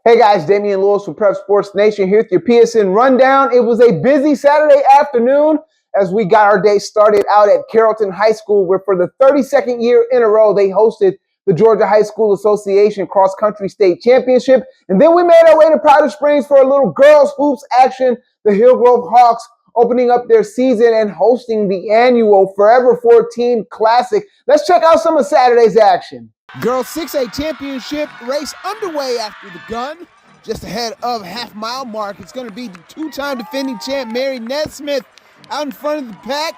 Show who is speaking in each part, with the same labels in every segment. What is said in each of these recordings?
Speaker 1: Hey guys, Damian Lewis from Prep Sports Nation here with your PSN Rundown. It was a busy Saturday afternoon as we got our day started out at Carrollton High School, where for the 32nd year in a row, they hosted the Georgia High School Association Cross Country State Championship. And then we made our way to Powder Springs for a little girls hoops action. The Hillgrove Hawks opening up their season and hosting the annual Forever 14 Classic. Let's check out some of Saturday's action.
Speaker 2: Girls 6A championship race underway after the gun. Just ahead of half-mile mark, it's going to be the two-time defending champ Mary Nesmith out in front of the pack.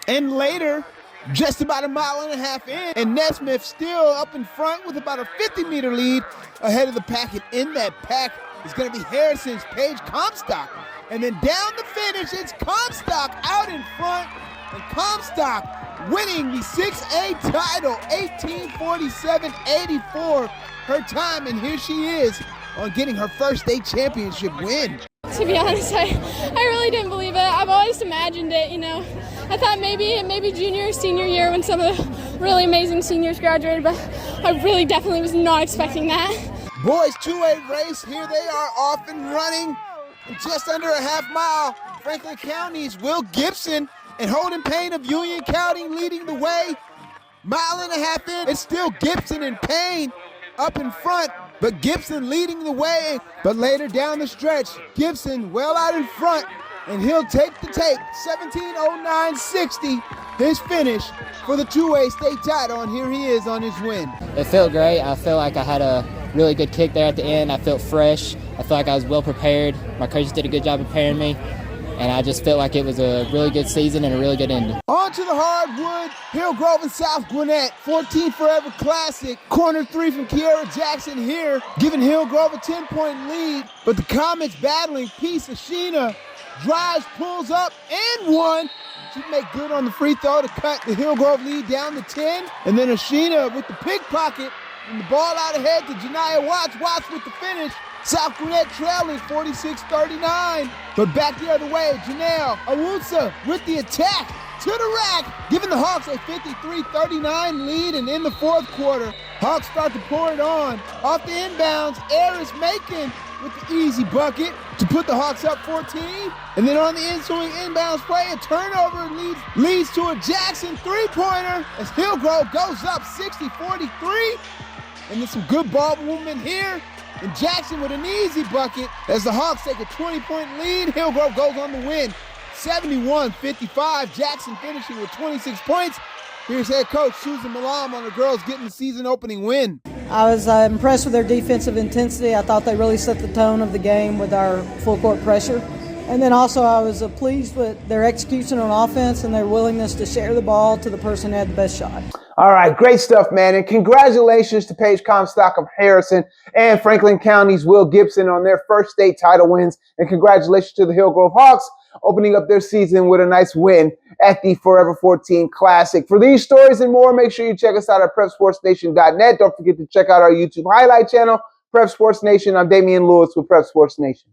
Speaker 2: And later, just about a mile and a half in, and Nesmith still up in front with about a 50-meter lead ahead of the pack. And in that pack is going to be Harrison's Paige Comstock. And then down the finish, it's Comstock out in front. And Comstock winning the 6A title, 18:47.84 her time, and here she is on getting her first state championship win.
Speaker 3: To be honest, I really didn't believe it. I've always imagined it, I thought maybe junior or senior year when some of the really amazing seniors graduated, but I really definitely was not expecting that.
Speaker 2: Boys 2A race, here they are off and running in just under a half mile. Franklin County's Will Gibson and Holden Payne of Union County leading the way. Mile and a half in, it's still Gibson and Payne up in front, but Gibson leading the way. But later down the stretch, Gibson well out in front, and he'll take the tape. 17:09.60, his finish for the 2A state title, and here he is on his win.
Speaker 4: It felt great. I felt like I had a really good kick there at the end. I felt fresh. I felt like I was well prepared. My coaches did a good job preparing me. And I just felt like it was a really good season and a really good ending.
Speaker 2: On to the hardwood, Hillgrove and South Gwinnett, 14 Forever Classic. Corner three from Kiara Jackson here, giving Hillgrove a 10-point lead. But the Comets battling. Peace Ashina drives, pulls up, and one. She'd make good on the free throw to cut the Hillgrove lead down to 10. And then Ashina with the pickpocket, and the ball out ahead to Janiyah Watts. Watts with the finish. South Gwinnett trailing 46-39. But back the other way, Janelle Awusa with the attack to the rack, giving the Hawks a 53-39 lead. And in the fourth quarter, Hawks start to pour it on. Off the inbounds, Eris Macon with the easy bucket to put the Hawks up 14. And then on the ensuing inbounds play, a turnover leads to a Jackson three-pointer as Hillgrove goes up 60-43. And there's some good ball movement here. And Jackson with an easy bucket as the Hawks take a 20-point lead. Hillgrove goes on the win, 71-55. Jackson finishing with 26 points. Here's head coach Susan Malam on the girls getting the season-opening win.
Speaker 5: I was impressed with their defensive intensity. I thought they really set the tone of the game with our full-court pressure. And then also I was pleased with their execution on offense and their willingness to share the ball to the person who had the best shot.
Speaker 1: All right, great stuff, man. And congratulations to Paige Comstock of Harrison and Franklin County's Will Gibson on their first state title wins. And congratulations to the Hillgrove Hawks opening up their season with a nice win at the Forever 14 Classic. For these stories and more, make sure you check us out at PrepSportsNation.net. Don't forget to check out our YouTube highlight channel, Prep Sports Nation. I'm Damian Lewis with Prep Sports Nation.